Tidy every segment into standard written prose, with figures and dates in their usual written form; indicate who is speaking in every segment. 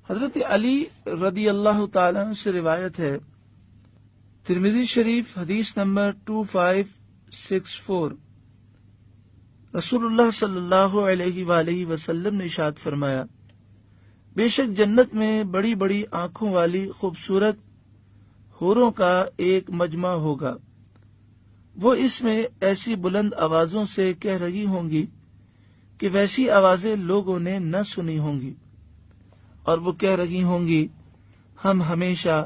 Speaker 1: حضرت علی رضی اللہ تعالیٰ عنہ سے روایت ہے، ترمذی شریف حدیث نمبر 2564، رسول اللہ صلی اللہ علیہ وآلہ وسلم نے ارشاد فرمایا، بے شک جنت میں بڑی بڑی آنکھوں والی خوبصورت حوروں کا ایک مجمع ہوگا، وہ اس میں ایسی بلند آوازوں سے کہہ رہی ہوں گی کہ ویسی آوازیں لوگوں نے نہ سنی ہوں گی، اور وہ کہہ رہی ہوں گی ہم ہمیشہ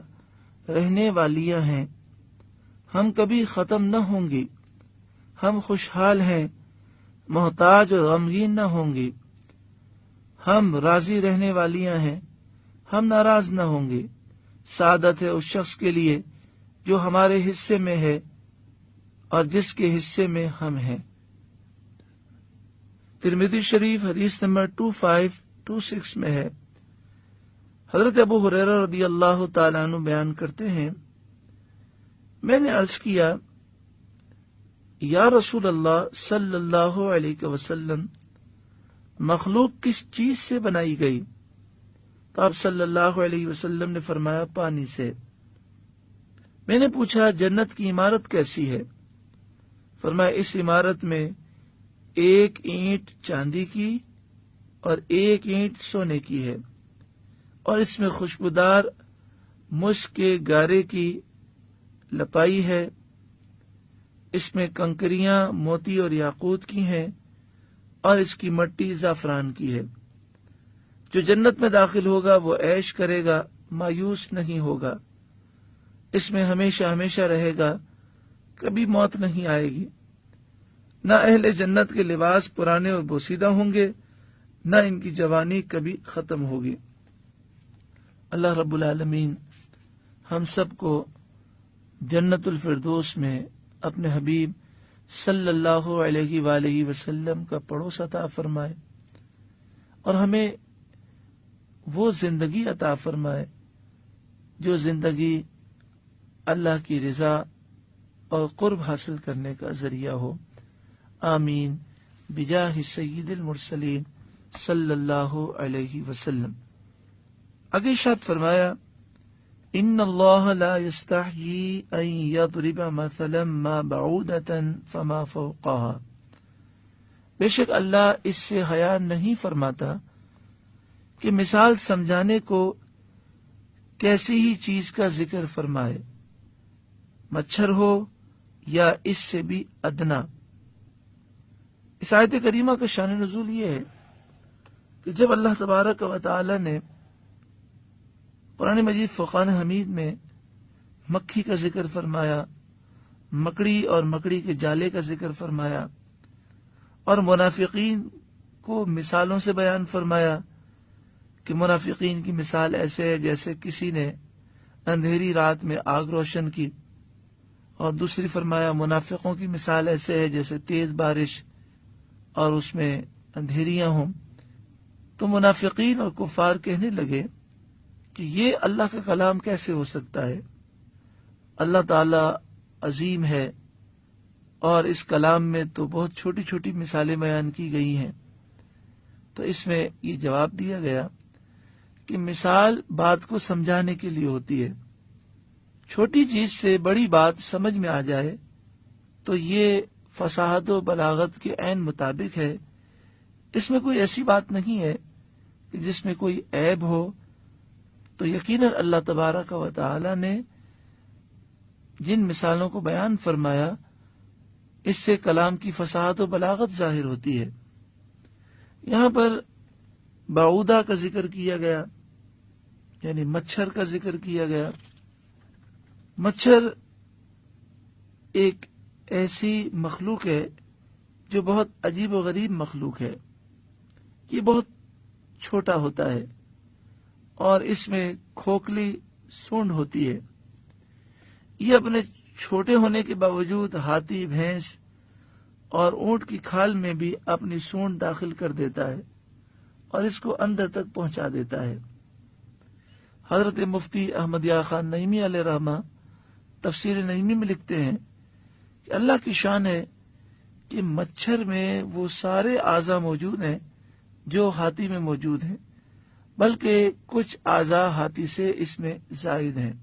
Speaker 1: رہنے والیاں ہیں، ہم کبھی ختم نہ ہوں گی، ہم خوشحال ہیں، محتاج اور غمگین نہ ہوں گی، ہم راضی رہنے والیاں ہیں، ہم ناراض نہ ہوں گے، سعادت ہے اس شخص کے لیے جو ہمارے حصے میں ہے اور جس کے حصے میں ہم ہیں۔ ترمذی شریف حدیث نمبر 2526 میں ہے، حضرت ابو ہریرہ رضی اللہ تعالیٰ عنہ بیان کرتے ہیں، میں نے عرض کیا، یا رسول اللہ صلی اللہ علیہ وسلم، مخلوق کس چیز سے بنائی گئی؟ تو آپ صلی اللہ علیہ وسلم نے فرمایا، پانی سے۔ میں نے پوچھا، جنت کی عمارت کیسی ہے؟ فرمایا، اس عمارت میں ایک اینٹ چاندی کی اور ایک اینٹ سونے کی ہے، اور اس میں خوشبودار مشک کے گارے کی لپائی ہے، اس میں کنکریاں موتی اور یاقوت کی ہیں، اور اس کی مٹی زعفران کی ہے۔ جو جنت میں داخل ہوگا وہ عیش کرے گا، مایوس نہیں ہوگا، اس میں ہمیشہ ہمیشہ رہے گا، کبھی موت نہیں آئے گی۔ نہ اہل جنت کے لباس پرانے اور بوسیدہ ہوں گے، نہ ان کی جوانی کبھی ختم ہوگی۔ اللہ رب العالمین ہم سب کو جنت الفردوس میں اپنے حبیب صلی اللہ علیہ وآلہ وسلم کا پڑوس عطا فرمائے، اور ہمیں وہ زندگی عطا فرمائے جو زندگی اللہ کی رضا اور قرب حاصل کرنے کا ذریعہ ہو۔ آمین بجاہ سید المرسلین صلی اللہ علیہ وسلم۔ آگے ارشاد فرمایا، ان اللہ لا یستحیی ان یضرب مثلا ما بعودۃ فما فوقها، بے شک اللہ اس سے حیا نہیں فرماتا کہ مثال سمجھانے کو کیسی ہی چیز کا ذکر فرمائے، مچھر ہو یا اس سے بھی ادنا۔ اس آیت کریمہ کا شان نزول یہ ہے کہ جب اللہ تبارک و تعالی نے قرآن مجید فرقان حمید میں مکھی کا ذکر فرمایا، مکڑی اور مکڑی کے جالے کا ذکر فرمایا، اور منافقین کو مثالوں سے بیان فرمایا کہ منافقین کی مثال ایسے ہے جیسے کسی نے اندھیری رات میں آگ روشن کی، اور دوسری فرمایا منافقوں کی مثال ایسے ہے جیسے تیز بارش اور اس میں اندھیریاں ہوں، تو منافقین اور کفار کہنے لگے کہ یہ اللہ کا کلام کیسے ہو سکتا ہے؟ اللہ تعالی عظیم ہے، اور اس کلام میں تو بہت چھوٹی چھوٹی مثالیں بیان کی گئی ہیں۔ تو اس میں یہ جواب دیا گیا کہ مثال بات کو سمجھانے کے لیے ہوتی ہے، چھوٹی چیز سے بڑی بات سمجھ میں آ جائے تو یہ فصاحت و بلاغت کے عین مطابق ہے، اس میں کوئی ایسی بات نہیں ہے کہ جس میں کوئی عیب ہو۔ تو یقیناً اللہ تبارک و تعالی نے جن مثالوں کو بیان فرمایا اس سے کلام کی فصاحت و بلاغت ظاہر ہوتی ہے۔ یہاں پر بعودہ کا ذکر کیا گیا، یعنی مچھر کا ذکر کیا گیا۔ مچھر ایک ایسی مخلوق ہے جو بہت عجیب و غریب مخلوق ہے۔ یہ بہت چھوٹا ہوتا ہے اور اس میں کھوکھلی سونڈ ہوتی ہے۔ یہ اپنے چھوٹے ہونے کے باوجود ہاتھی، بھینس اور اونٹ کی کھال میں بھی اپنی سونڈ داخل کر دیتا ہے اور اس کو اندر تک پہنچا دیتا ہے۔ حضرت مفتی احمد یار خان نعیمی علیہ رحمہ تفسیر نعیمی میں لکھتے ہیں کہ اللہ کی شان ہے کہ مچھر میں وہ سارے اعضاء موجود ہیں جو ہاتھی میں موجود ہیں، بلکہ کچھ اعضاء ہاتھی سے اس میں زائد ہیں۔